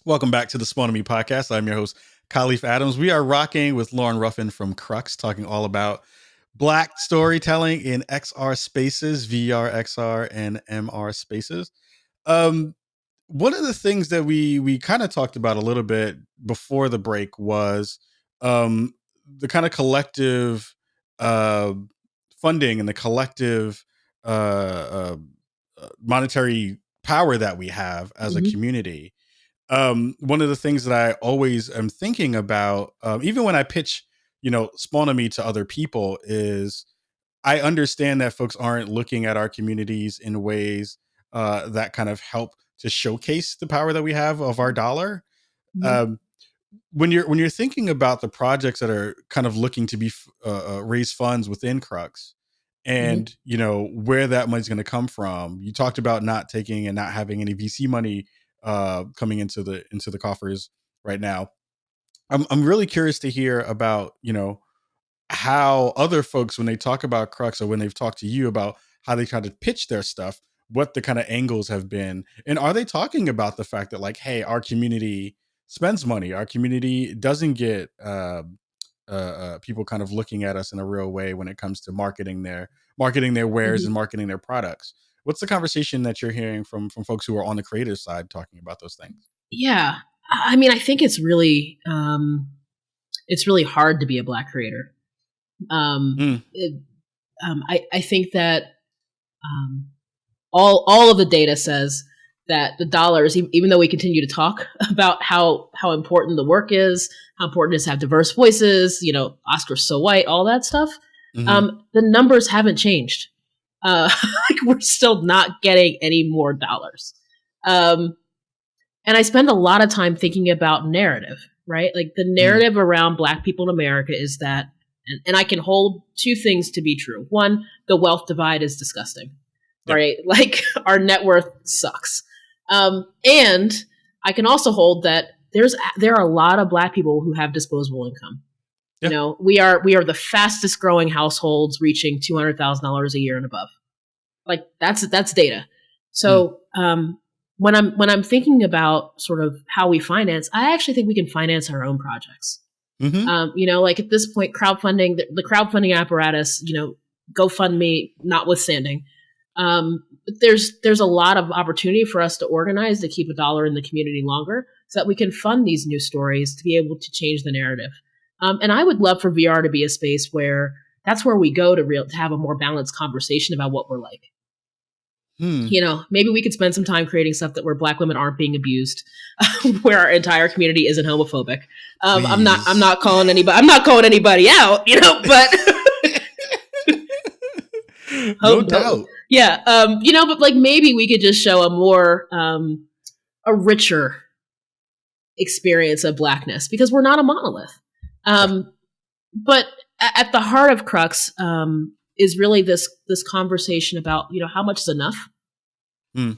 Welcome back to the Spawn of Me podcast. I'm your host, Khalif Adams. We are rocking with Lauren Ruffin from Crux, talking all about Black storytelling in XR spaces, VR, XR, and MR spaces. Um, One of the things that we kind of talked about a little bit before the break was the kind of collective uh, funding and the collective uh, monetary power that we have as a Mhm. community. One of the things that I always am thinking about, even when I pitch, Spawnomy to other people, is I understand that folks aren't looking at our communities in ways that kind of help to showcase the power that we have of our dollar. Mhm. Um, when you're thinking about the projects that are kind of looking to be raise funds within Crux, Mhm. and where that money's going to come from, you talked about not taking and not having any VC money coming into the coffers right now. I'm really curious to hear about how other folks, when they talk about Crux or when they've talked to you about how they try to pitch their stuff, what the kind of angles have been, and are they talking about the fact that, like, hey, our community spends money, our community doesn't get people kind of looking at us in a real way when it comes to marketing their wares and Mhm. marketing their products. What's the conversation that you're hearing from folks who are on the creative side talking about those things? Yeah. I mean, I think it's really hard to be a Black creator. Mm, I think that um, all of the data says that the dollars, even though we continue to talk about how important the work is, how important it is to have diverse voices, Oscars so white, all that stuff, hmm the numbers haven't changed. Like we're still not getting any more dollars. Um, And I spend a lot of time thinking about narrative, right? Like the mm, narrative around Black people in America is that, and I can hold two things to be true. One, the wealth divide is disgusting, yeah, right? Like our net worth sucks. And I can also hold that there are a lot of Black people who have disposable income. yeah. We are the fastest growing households reaching $200,000 a year and above. Like that's data. Mm, So when I'm thinking about sort of how we finance, I actually think we can finance our own projects. hmm Like at this point, crowdfunding, the crowdfunding apparatus, GoFundMe notwithstanding, there's a lot of opportunity for us to organize to keep a dollar in the community longer, so that we can fund these new stories to be able to change the narrative. And I would love for VR to be a space where that's where we go to have a more balanced conversation about what we're like. hmm. Maybe we could spend some time creating stuff that where Black women aren't being abused, where our entire community isn't homophobic. I'm Please. not calling anybody. I'm not calling anybody out, but No hope, hope, doubt. yeah, but like maybe we could just show a richer experience of Blackness because we're not a monolith. Yeah. But at the heart of Crux is really this conversation about how much is enough. Mm,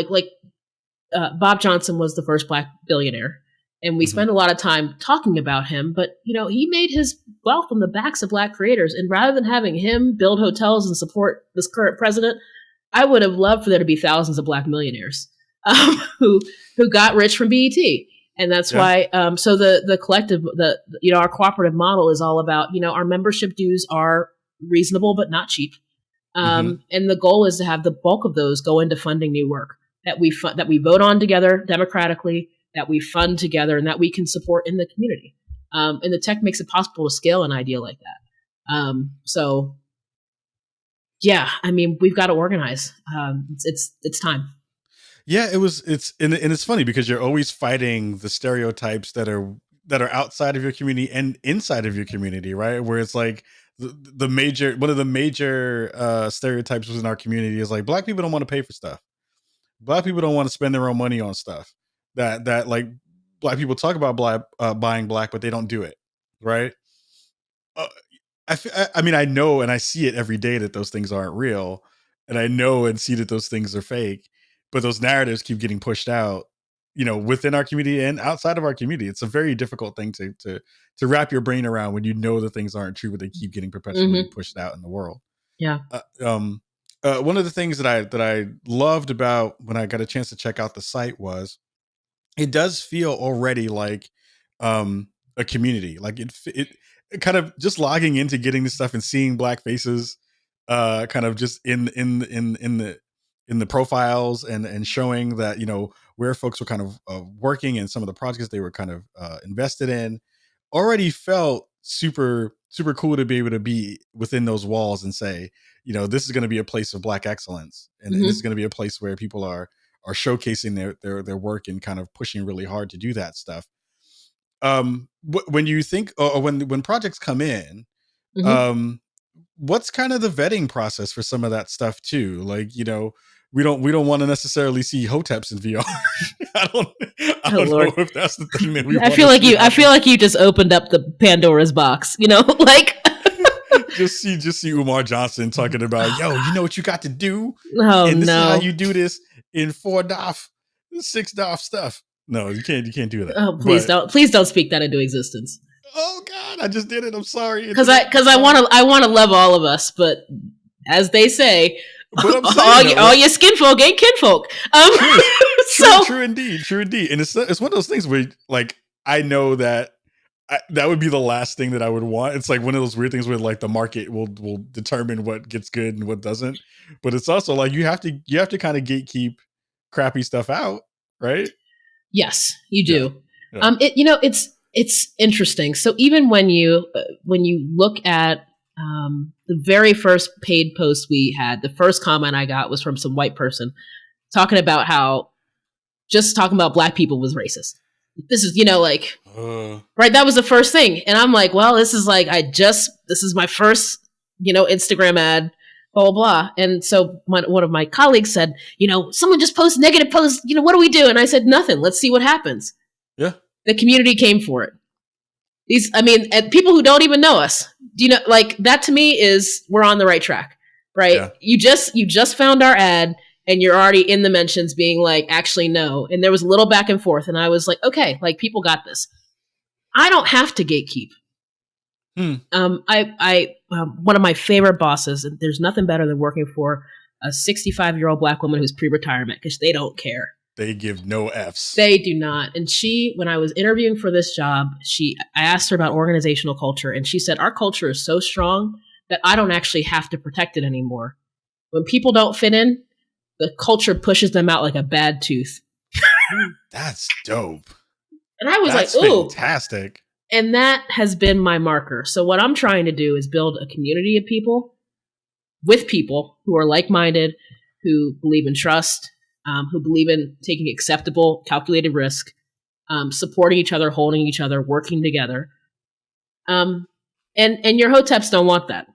Like Bob Johnson was the first Black billionaire, and we mhm. spend a lot of time talking about him. But he made his wealth on the backs of Black creators, and rather than having him build hotels and support this current president, I would have loved for there to be thousands of Black millionaires who got rich from BET. And that's Yeah. why, so the collective, our cooperative model is all about, our membership dues are reasonable but not cheap. Mhm. And the goal is to have the bulk of those go into funding new work that we vote on together democratically, that we fund together, and that we can support in the community. And the tech makes it possible to scale an idea like that. So yeah, I mean, we've got to organize. It's time. Yeah, it's it's funny because you're always fighting the stereotypes that are outside of your community and inside of your community, right? Where it's like the major one of the major stereotypes within our community is like Black people don't want to pay for stuff. Black people don't want to spend their own money on stuff. That like Black people talk about buying Black, but they don't do it, right? Uh, I mean, I know and I see it every day that those things aren't real, and I know and see that those things are fake. But those narratives keep getting pushed out, within our community and outside of our community. It's a very difficult thing to wrap your brain around when you know the things aren't true, but they keep getting perpetually Hmm. pushed out in the world. Yeah. Uh, um, One of the things that I loved about when I got a chance to check out the site was it does feel already like a community. Like it kind of just logging into getting this stuff and seeing black faces, kind of just in the profiles and showing that, you know, where folks were kind of working and some of the projects they were kind of invested in, already felt super cool to be able to be within those walls and say, you know, this is going to be a place of black excellence, and this is Mm-hmm. going to be a place where people are showcasing their work and kind of pushing really hard to do that stuff. When you think, or when projects come in, Mm-hmm. um what's kind of the vetting process for some of that stuff too? Like, you know, we don't want to necessarily see hoteps in VR. i don't I Oh don't know Lord. if that's the thing that we I want feel to like see I feel happen. like you just opened up the Pandora's box, you know, like Just see Umar Johnson talking about, yo, you know what you got to do, oh and this is how no. you do this in 4 DOF, 6 DOF stuff. No, you can't do that. Oh, But please don't speak that into existence. oh god, I just did it. I'm sorry, Because internet. I'm I sorry. want to love all of us, but as they say, But I'm saying though, all your skin folk ain't kinfolk. true, So true indeed. And it's one of those things where, like, I know that that would be the last thing that I would want. It's like one of those weird things where, like, the market will determine what gets good and what doesn't. But it's also like you have to kind of gatekeep crappy stuff out, right? yes, you Yeah, do. yeah. It's interesting. So even when you look at the very first paid post we had, the first comment I got was from some white person talking about how just talking about black people was racist. This is, like, Uh, right, that was the first thing. And I'm like, well, this is like, this is my first, Instagram ad, blah, blah, blah. And so one of my colleagues said, someone just posted negative posts, what do we do? And I said, nothing. Let's see what happens. yeah, The community came for it. And people who don't even know us, like that to me is, we're on the right track, right? yeah. You just found our ad and you're already in the mentions being like, actually, no. And there was a little back and forth. And I was like, okay, like people got this. I don't have to gatekeep. Hmm. One of my favorite bosses, and there's nothing better than working for a 65-year-old black woman who's pre-retirement because they don't care. They give no f's. They do not. And when I was interviewing for this job, I asked her about organizational culture, and she said, our culture is so strong that I don't actually have to protect it anymore. When people don't fit in, the culture pushes them out like a bad tooth. That's dope. And I was That's like, ooh. fantastic. And that has been my marker. So what I'm trying to do is build a community of people with people who are like-minded, who believe in trust, who believe in taking acceptable, calculated risk, supporting each other, holding each other, working together. And your hoteps don't want that.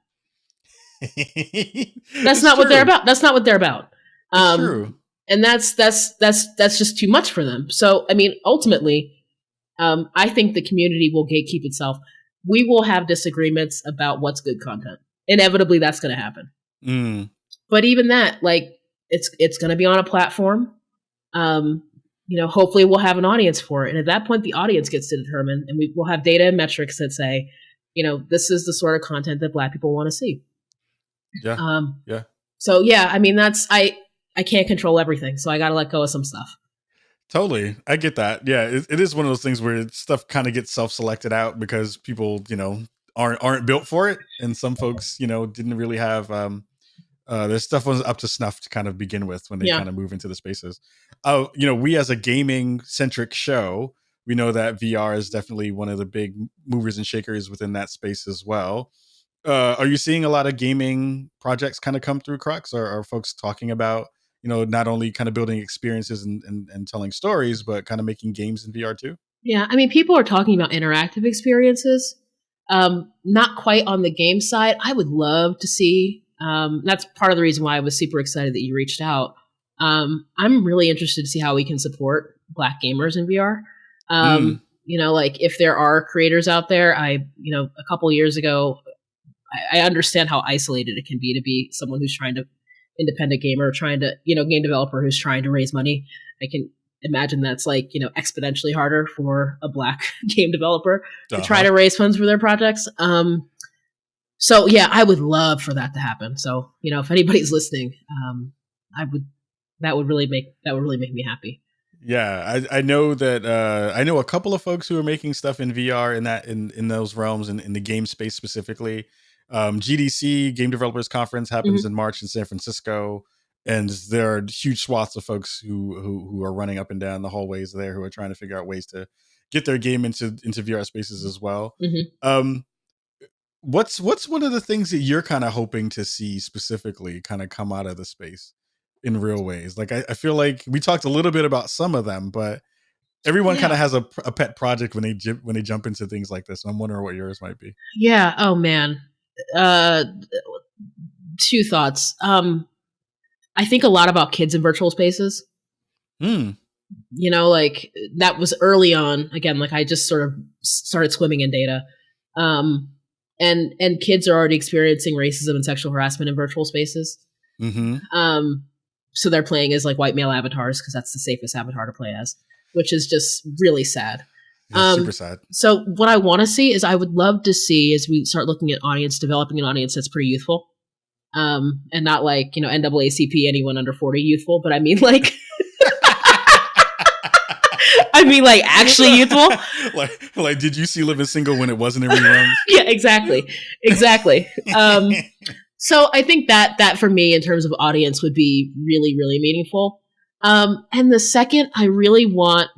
That's not what they're about. That's not what they're about. It's true. And that's just too much for them. So, I mean, ultimately, I think the community will gatekeep itself. We will have disagreements about what's good content. Inevitably, that's going to happen. Mm. But even that, like, it's going to be on a platform. Hopefully we'll have an audience for it. And at that point, the audience gets to determine, and we will have data and metrics that say, this is the sort of content that black people want to see. Yeah. Yeah. So yeah, I mean, I can't control everything. So I got to let go of some stuff. Totally. I get that. Yeah. It is one of those things where stuff kind of gets self-selected out because people, aren't built for it. And some folks, didn't really have, their stuff wasn't up to snuff to kind of begin with when they kind of move into the spaces. We as a gaming centric show, we know that VR is definitely one of the big movers and shakers within that space as well. Are you seeing a lot of gaming projects kind of come through Crux, or are folks talking about, not only kind of building experiences and telling stories, but kind of making games in VR too? Yeah, I mean, people are talking about interactive experiences. Not quite on the game side. I would love to see. That's part of the reason why I was super excited that you reached out. I'm really interested to see how we can support Black gamers in VR. Like if there are creators out there, a couple years ago, I understand how isolated it can be to be someone who's trying to independent gamer, trying to, game developer who's trying to raise money. I can imagine that's like, exponentially harder for a Black game developer to try to raise funds for their projects. So yeah, I would love for that to happen. So, if anybody's listening, that would really make me happy. Yeah, I know that I know a couple of folks who are making stuff in VR in that in those realms and in the game space specifically. GDC Game Developers Conference happens Mhm. in March in San Francisco, and there are huge swaths of folks who are running up and down the hallways there who are trying to figure out ways to get their game into VR spaces as well. Mhm. Um, what's one of the things that you're kind of hoping to see specifically kind of come out of the space in real ways? Like I feel like we talked a little bit about some of them, but everyone kind Yeah. of has a pet project when when they jump into things like this. And I'm wondering what yours might be. Yeah. Oh man. Uh, two thoughts. I think a lot about kids in virtual spaces. Hmm. You know, like that was early on. Again, like I just sort of started swimming in data. Um, and kids are already experiencing racism and sexual harassment in virtual spaces. Mm-hmm. Um, so they're playing as like white male avatars because that's the safest avatar to play as, which is just really sad. Yeah, super sad. So what I want to see is I would love to see as we start looking at audience, developing an audience that's pretty youthful. And not like, you know, NAACP, anyone under 40 youthful, but I mean like, I mean like actually youthful. like, did you see Living Single when it wasn't in reruns? Yeah, exactly. Exactly. So I think that for me in terms of audience would be really, really meaningful. And the second I really want,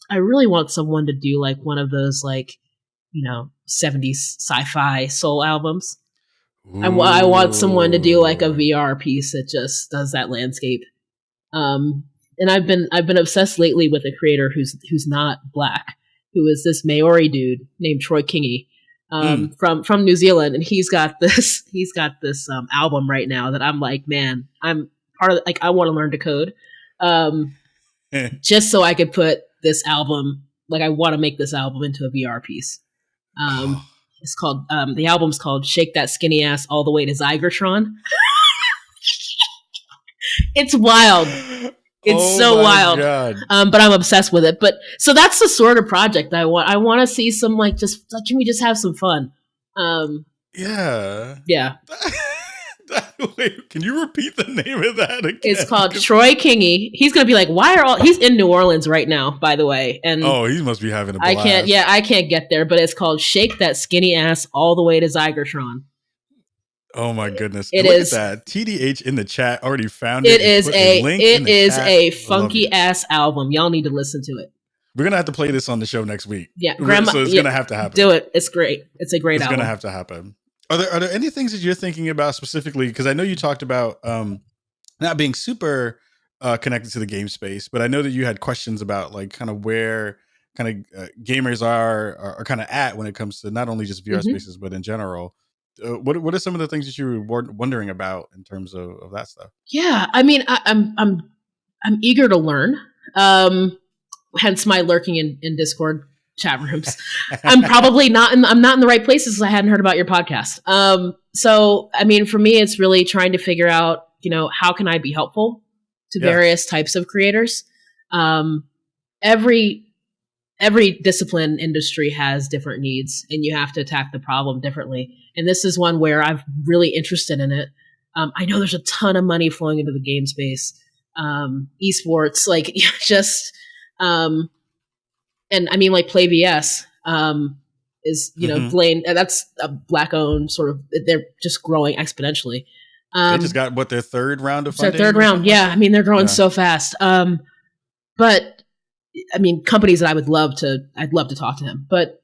I really want someone to do like one of those like, you know, 70s sci-fi soul albums. I want someone to do like a Ooh. VR piece that just does that landscape. And I've been obsessed lately with a creator who's not black, who is this Maori dude named Troy Kingi, Mm. from New Zealand, and he's got this album right now that I'm like, man, I'm part of like I want to learn to code, um, just so I could put this album like I want to make this album into a VR piece. Oh. It's called the album's called "Shake That Skinny Ass All the Way to Zygertron." It's wild. It's Oh so my wild. god. But I'm obsessed with it. But so that's the sort of project I want. I want to see some like just like, can we just have some fun? Yeah. Yeah. Wait, can you repeat the name of that again? It's called Troy Kingi. He's gonna be like, why are all he's in New Orleans right now, by the way. And Oh, he must be having a blast. I can't get there, but it's called Shake That Skinny Ass All the Way to Zygertron. Oh my goodness! It Look is. at that. TDH in the chat already found It it. And is put a link it in the is chat. a I love funky it. ass album. Y'all need to listen to it. We're gonna have to play this on the show next week. Yeah, grandma. So it's yeah, gonna have to happen. do it. It's great. It's a great It's album. gonna have to happen. Are there any things that you're thinking about specifically? Because I know you talked about not being super connected to the game space, but I know that you had questions about like kind of where kind of gamers are kind of at when it comes to not only just VR spaces but in general. What are some of the things that you were wondering about in terms of that stuff? Yeah, I mean, I'm eager to learn. Hence my lurking in Discord chat rooms. I'm probably not I'm not in the right places. I hadn't heard about your podcast. So I mean, for me, it's really trying to figure out, you know, how can I be helpful to various types of creators. Every discipline industry has different needs, and you have to attack the problem differently. And this is one where I'm really interested in it. I know there's a ton of money flowing into the game space, esports, like just, and I mean, like Play VS is, you know, Blaine. That's a black owned sort of. They're just growing exponentially. They just got their third round of funding. Their third round, yeah. Like I mean, they're growing so fast. But I mean, companies that I'd love to talk to him. But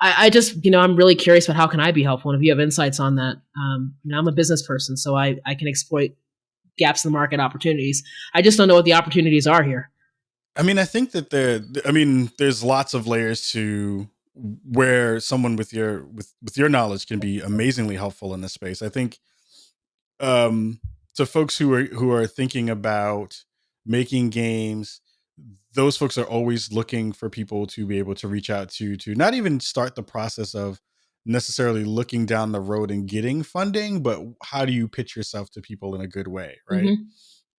I just, you know, I'm really curious about how can I be helpful. And if you have insights on that, you know, I'm a business person, so I can exploit gaps in the market opportunities. I just don't know what the opportunities are here. I mean, I think that there's lots of layers to where someone with your knowledge can be amazingly helpful in this space. I think to folks who are thinking about making games, those folks are always looking for people to be able to reach out to not even start the process of necessarily looking down the road and getting funding, but how do you pitch yourself to people in a good way, right?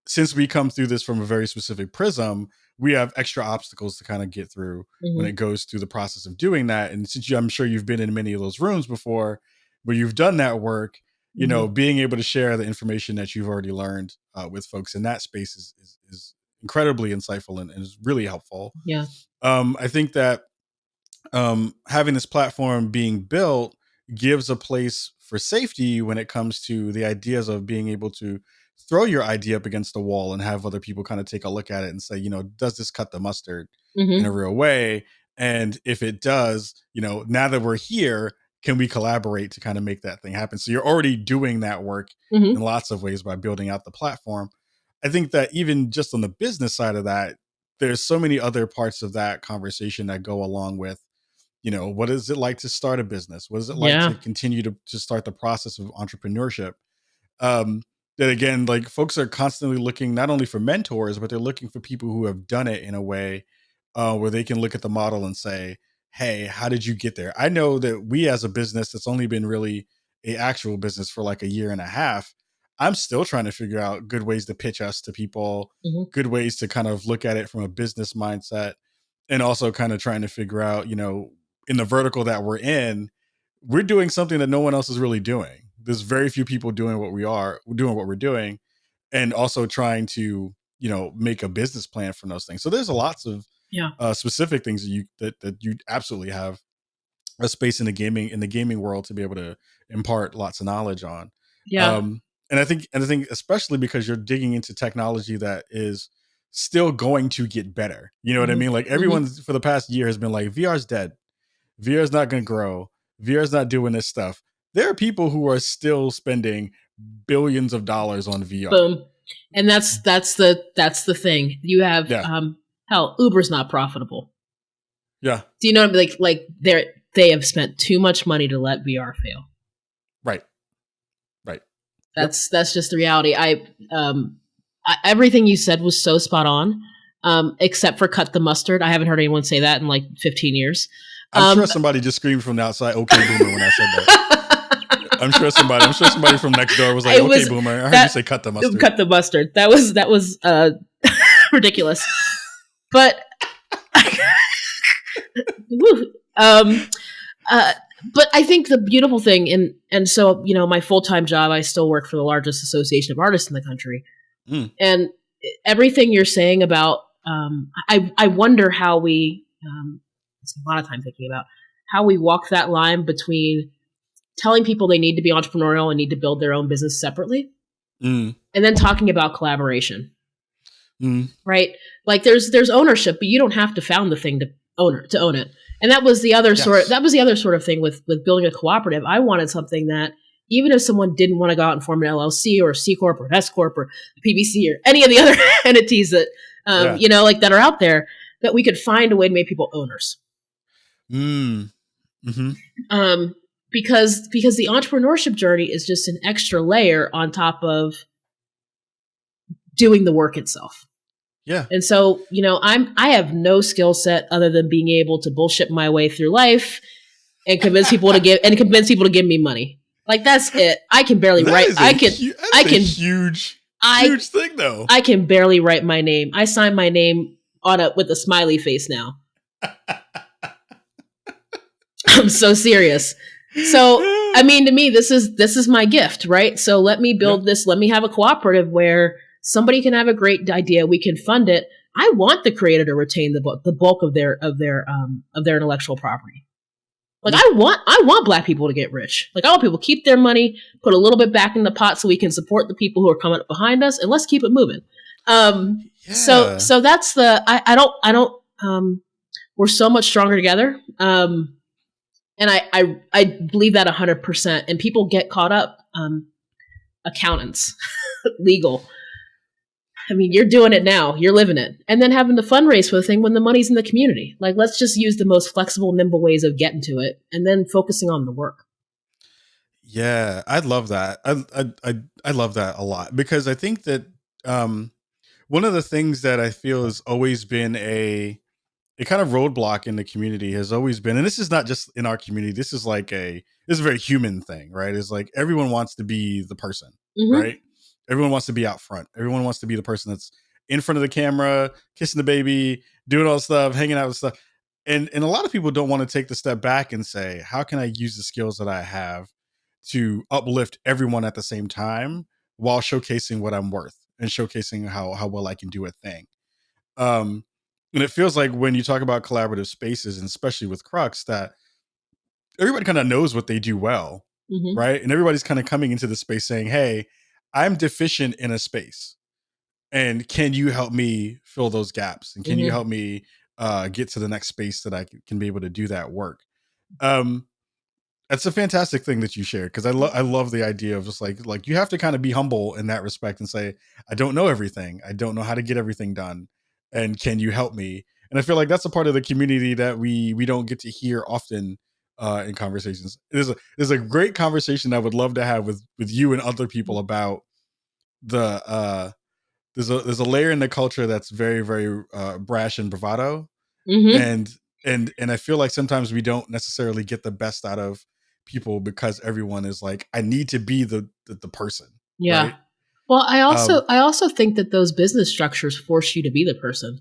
Since we come through this from a very specific prism, we have extra obstacles to kind of get through when it goes through the process of doing that. And since I'm sure you've been in many of those rooms before where you've done that work, you know, being able to share the information that you've already learned with folks in that space is incredibly insightful and is really helpful. Yeah. I think that having this platform being built gives a place for safety when it comes to the ideas of being able to throw your idea up against the wall and have other people kind of take a look at it and say, does this cut the mustard in a Hmm. real way? And if it does, now that we're here, can we collaborate to kind of make that thing happen? So you're already doing that work in Hmm. lots of ways by building out the platform. I think that even just on the business side of that, there's so many other parts of that conversation that go along with, what is it like to start a business? What is it like Yeah. to continue to start the process of entrepreneurship? um that again, like, folks are constantly looking not only for mentors, but they're looking for people who have done it in a way where they can look at the model and say, hey, how did you get there? I know that we, as a business that's only been really a actual business for like a year and a half, I'm still trying to figure out good ways to pitch us to people, Hmm. good ways to kind of look at it from a business mindset, and also kind of trying to figure out, in the vertical that we're in, we're doing something that no one else is really doing. There's very few people doing what we're doing, and also trying to, make a business plan from those things. So there's lots of Yeah. specific things that you absolutely have a space in the gaming world to be able to impart lots of knowledge on. Yeah. Um, and I think especially because you're digging into technology that is still going to get better. You know what I Hmm. mean? Like, Hmm. everyone for the past year has been like, VR's dead. VR's not going to grow. VR's not doing this stuff. There are people who are still spending billions of dollars on VR. Boom. And that's the thing. You have Yeah, hell, Uber's not profitable. yeah, Do you know, like they have spent too much money to let VR fail. right, right. Yep. That's just the reality. Everything you said was so spot on, except for cut the mustard. I haven't heard anyone say that in like 15 years. I'm sure Um, somebody just screamed from the outside, "Okay, boomer," when I said that. I'm sure somebody from next door was like, it "Okay, was boomer." I heard you that say cut the mustard. cut the mustard. That was ridiculous. But woo, uh, but I think the beautiful thing, and so my full time job, I still work for the largest association of artists in the country, Mm, and everything you're saying about, I wonder how we, spend a lot of time thinking about how we walk that line between telling people they need to be entrepreneurial and need to build their own business separately, mm, and then talking about collaboration, mm. right? Like there's ownership, but you don't have to found the thing to own it. And that was the other Yes. sort of thing with building a cooperative. I wanted something that even if someone didn't want to go out and form an LLC or a C corp or an S corp or a PBC or any of the other entities that Yeah. like that are out there, that we could find a way to make people owners. Mm. Hmm. Um, because the entrepreneurship journey is just an extra layer on top of doing the work itself. Yeah. And so, I have no skill set other than being able to bullshit my way through life and convince people to give me money. Like, that's it. I can barely That write. is I a can. hu- that I is a can. huge, I huge thing, though. I can barely write my name. I sign my name with a smiley face now. I'm so serious. So, I mean, to me, this is my gift, right? So let me build this. Let me have a cooperative where somebody can have a great idea. We can fund it. I want the creator to retain the bulk of their intellectual property. Like, I want Black people to get rich. Like, I want people to keep their money, put a little bit back in the pot so we can support the people who are coming up behind us, and let's keep it moving. So Yeah. that's I don't we're so much stronger together. And I believe that 100%. And people get caught up, accountants, legal. I mean, you're doing it now. You're living it. And then having to fundraise for the thing when the money's in the community. Like, let's just use the most flexible, nimble ways of getting to it and then focusing on the work. Yeah, I love that. I love that a lot, because I think that um one of the things that I feel has always been a kind of roadblock in the community has always been, and this is not just in our community, this is a very human thing, right? It's like everyone wants to be the person, Mm-hmm. right? Everyone wants to be out front. Everyone wants to be the person that's in front of the camera, kissing the baby, doing all the stuff, hanging out with stuff. And a lot of people don't want to take the step back and say, how can I use the skills that I have to uplift everyone at the same time while showcasing what I'm worth and showcasing how well I can do a thing. Um, and it feels like when you talk about collaborative spaces, and especially with Crux, that everybody kind of knows what they do well, Hmm. right? And everybody's kind of coming into the space saying, "Hey, I'm deficient in a space, and can you help me fill those gaps? And can you Hmm. help me get to the next space that I can be able to do that work?" Um, That's a fantastic thing that you shared, because I love the idea of just like you have to kind of be humble in that respect and say, I don't know everything. I don't know how to get everything done. And can you help me? And I feel like that's a part of the community that we don't get to hear often in conversations. There's a great conversation I would love to have with you and other people about the there's a layer in the culture that's very, very brash and bravado, Hmm. and and I feel like sometimes we don't necessarily get the best out of people because everyone is like, I need to be the person, Yeah. right? Well, Um, I also think that those business structures force you to be the person.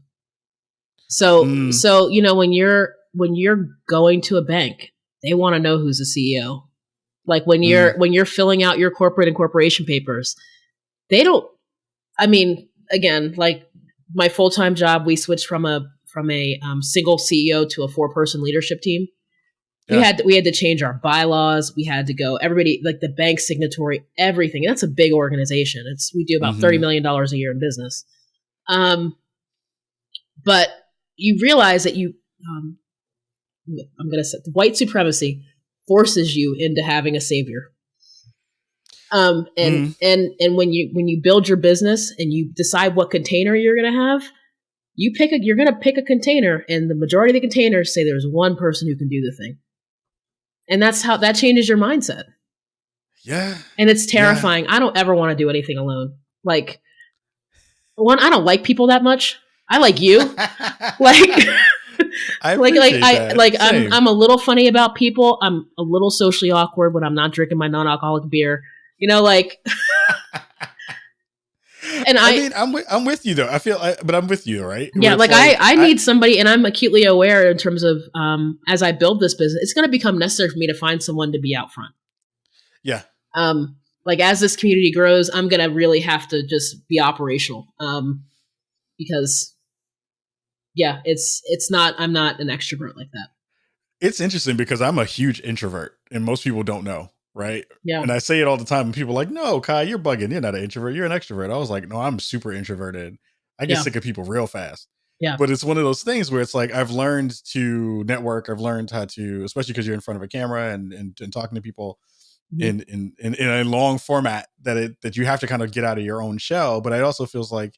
So when you're going to a bank, they want to know who's the CEO. Like mm, when you're filling out your corporate and corporation papers, they don't. I mean, again, like my full time job, we switched from a single CEO to a 4-person leadership team. yeah. We had to change our bylaws. We had to go everybody like the bank signatory, everything. That's a big organization. It's we do about Hmm. $30 million a year in business. Um, but you realize that um, I'm going to say white supremacy forces you into having a savior. Mm, And when you build your business and you decide what container you're going to have, you're going to pick a container, and the majority of the containers say there's one person who can do the thing, and that's how that changes your mindset. yeah. And it's Yeah. terrifying. I don't ever want to do anything alone. Like one, I don't like people that much. I like you. Like I appreciate that. Same. I'm a little funny about people. I'm a little socially awkward when I'm not drinking my non-alcoholic beer. You know, like and I I mean, I'm with you though. But I'm with you, right? Where yeah, it's like like I I need somebody, and I'm acutely aware in terms of as I build this business, it's going to become necessary for me to find someone to be out front. yeah. Um, like as this community grows, I'm going to really have to just be operational. Because yeah, it's not I'm not an extrovert like that. It's interesting because I'm a huge introvert, and most people don't know, right? Yeah, And I say it all the time, and people are like, "No, Kai, you're bugging. You're not an introvert. You're an extrovert." I was like, "No, I'm super introverted. I get yeah, sick of people real fast." yeah. But it's one of those things where it's like I've learned to network. I've learned how to, especially because you're in front of a camera and talking to people Hmm. in a long format, that you have to kind of get out of your own shell. But it also feels like,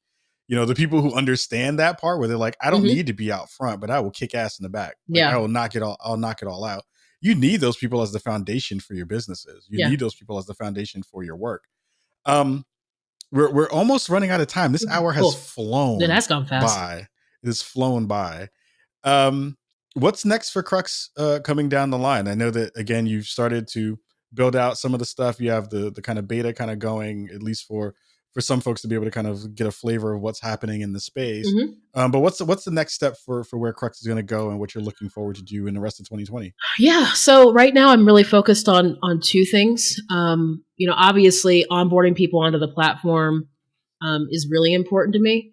the people who understand that part where they're like, I don't Hmm. need to be out front, but I will kick ass in the back. Like Yeah, I'll knock it all out. You need those people as the foundation for your businesses. You yeah. need those people as the foundation for your work. Um, we're almost running out of time. This hour has Cool. Then flown that's gone fast. by. It has flown by. Um, what's next for Crux coming down the line? I know that again you've started to build out some of the stuff. You have the kind of beta kind of going, at least for some folks to be able to kind of get a flavor of what's happening in the space. Hmm. But what's the next step for where Crux is going to go and what you're looking forward to do in the rest of 2020? Yeah. So right now I'm really focused on two things. Obviously onboarding people onto the platform is really important to me.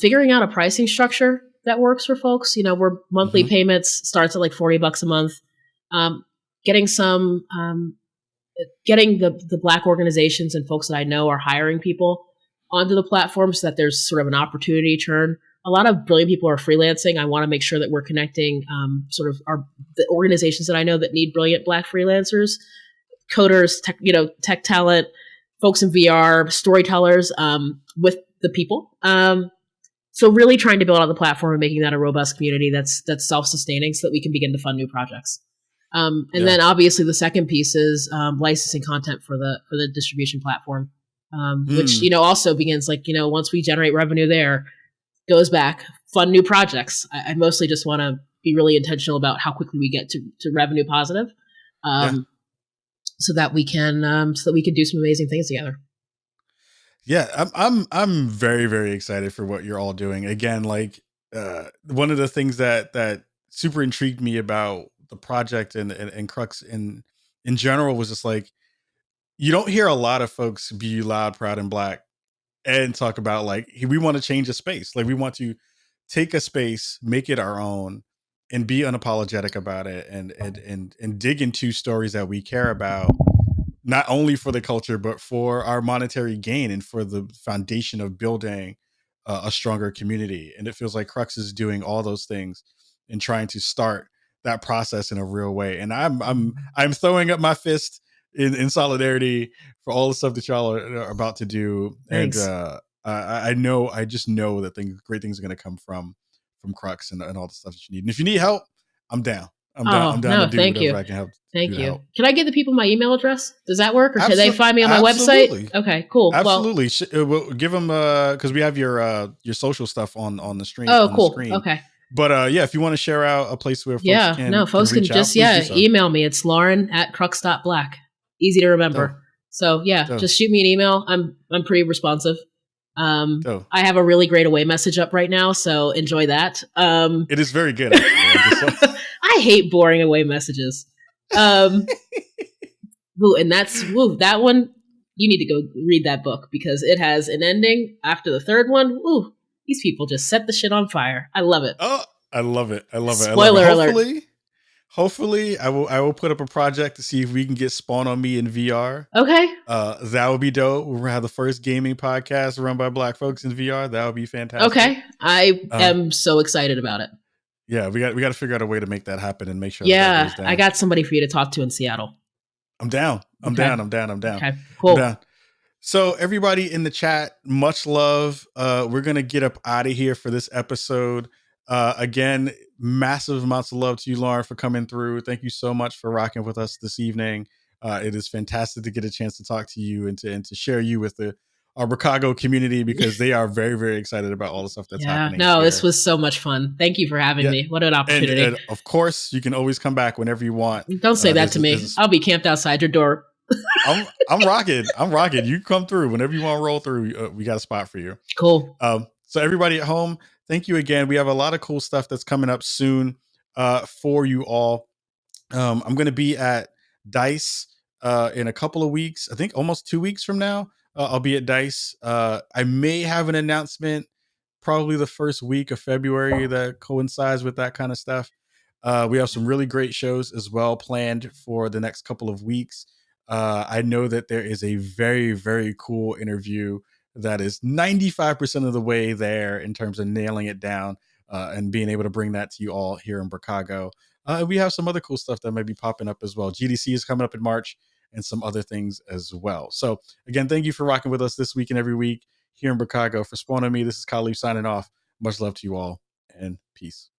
Figuring out a pricing structure that works for folks. Where monthly Hmm. payments starts at like $40 a month. Um, getting some getting the Black organizations and folks that I know are hiring people onto the platform so that there's sort of an opportunity churn. A lot of brilliant people are freelancing. I want to make sure that we're connecting sort of the organizations that I know that need brilliant Black freelancers, coders, tech talent, folks in VR, storytellers with the people. So really trying to build out the platform and making that a robust community that's self-sustaining so that we can begin to fund new projects. And Yeah. then obviously the second piece is licensing content for the distribution platform, which Mm. also begins like once we generate revenue there, goes back fund new projects. I mostly just want to be really intentional about how quickly we get to revenue positive, Yeah. um, so that we can do some amazing things together. Yeah, I'm very, very excited for what you're all doing. Again, like one of the things that super intrigued me about the project and Crux in general was just like, you don't hear a lot of folks be loud, proud, and black and talk about like, "Hey, we want to change the space. Like we want to take a space, make it our own, and be unapologetic about it, and dig into stories that we care about, not only for the culture but for our monetary gain and for the foundation of building a stronger community. And it feels like Crux is doing all those things and trying to start that process in a real way. And I'm throwing up my fist in solidarity for all the stuff that y'all are about to do. Thanks. And I just know that great things are going to come from Crux and all the stuff that you need. And if you need help, I'm down. I'm down to No, do thank whatever you. I can help do Thank to you. help. Can I give the people my email address? Does that work? Or can they find me on my website? Absolutely. Okay, cool. Absolutely. We'll give them because we have your social stuff on the screen. Well, On the cool. screen. Okay. But yeah, if you want to share out a place where folks can reach out, please do so. Email me. It's Lauren@crux.black. Easy to remember. Dope. So yeah, Dope. just shoot me an email. I'm pretty responsive. Dope. I have a really great away message up right now, so enjoy that. It is very good. Actually. I hate boring away messages. And that one. You need to go read that book because it has an ending after the third one. Ooh, these people just set the shit on fire. I love it. Oh, I love it. I love it. Spoiler alert. Hopefully, I will put up a project to see if we can get Spawn on Me in VR. Okay. That would be dope. We'll have the first gaming podcast run by Black folks in VR. That would be fantastic. Okay, I am so excited about it. Yeah, we got to figure out a way to make that happen and make sure. Yeah, I got somebody for you to talk to in Seattle. I'm down. I'm down. Okay, cool. So everybody in the chat, much love. We're gonna get up out of here for this episode. Again, massive amounts of love to you, Lauren, for coming through. Thank you so much for rocking with us this evening. It is fantastic to get a chance to talk to you and to share you with our Chicago community, because they are very, very excited about all the stuff that's happening. No, this was so much fun. Thank you for having me. What an opportunity. And of course, you can always come back whenever you want. Don't say that to me. I'll be camped outside your door. I'm rocking. You come through whenever you want to roll through. We got a spot for you. Cool. So everybody at home, thank you again. We have a lot of cool stuff that's coming up soon for you all. I'm going to be at DICE in a couple of weeks. I think almost 2 weeks from now. I'll be at DICE. I may have an announcement probably the first week of February that coincides with that kind of stuff. We have some really great shows as well planned for the next couple of weeks. I know that there is a very, very cool interview that is 95% of the way there in terms of nailing it down and being able to bring that to you all here in Chicago. We have some other cool stuff that might be popping up as well. GDC is coming up in March and some other things as well. So again, thank you for rocking with us this week and every week here in Chicago. For Spawn on Me, this is Khalif signing off. Much love to you all and peace.